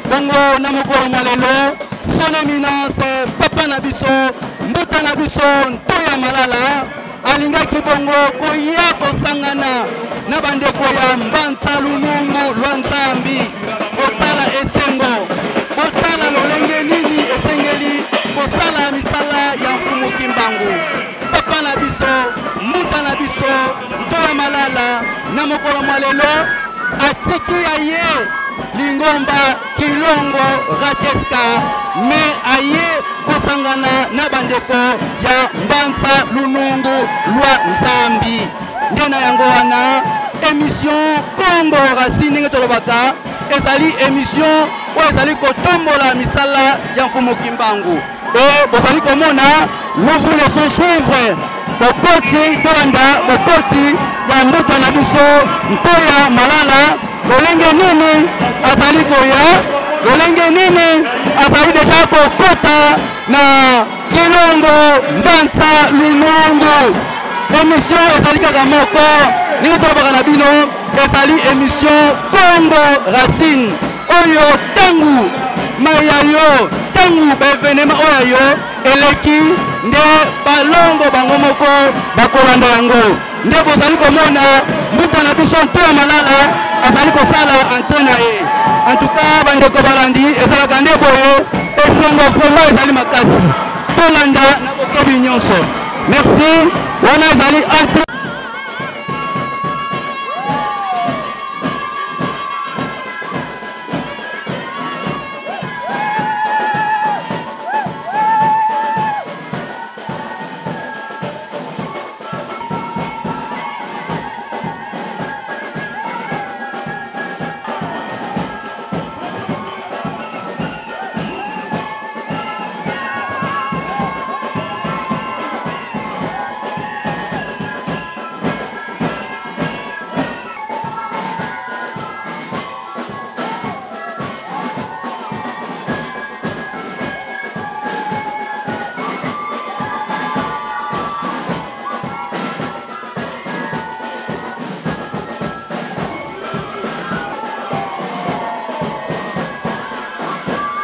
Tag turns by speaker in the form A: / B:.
A: bongo na mokolo malelo son éminence papa na biso mbuta na biso Ntoya Malala alingaki bongo koya kosangana na bandeko ya Mbantsa Lunungu lwa Nzambi kotala esengo kotala lolenge nini esengeli kosala misala ya mfumu Kimbangu papa na biso mbuta na biso Ntoya Malala na mokolo malelo atiki ya ye Lingomba Kilongo Rateska me aye kosangana na bandeko ya Mbantsa Lunungu lwa Nzambi ndena yango wana émission Congo Racine ndenge tolobaka ezali émission oyo ezali kotombola misala ya mfumu Kimbangu et bozali komona nous vous laissons suivre bokoti tolanda bokoti ya mbuta na biso Ntoya Malala lolenge nini azali koya lolenge nini azali deja kokota na Kilongo Mbantsa Lunungu émission ezali kaka moko ndenge tolobaka na bino ezali émission Congo Racine oyo tangu mayayo tangu baevenema oyo yo eleki nde balongo bango moko bakolanda yango nde bozali komona mbuta na biso Ntoya Malala azali kosala antenne ye en tout cas bandeko balandi ezalaka nde boye esengo vraiment ezali makasi tolanda na bokebi nyonso merci wana ezali entre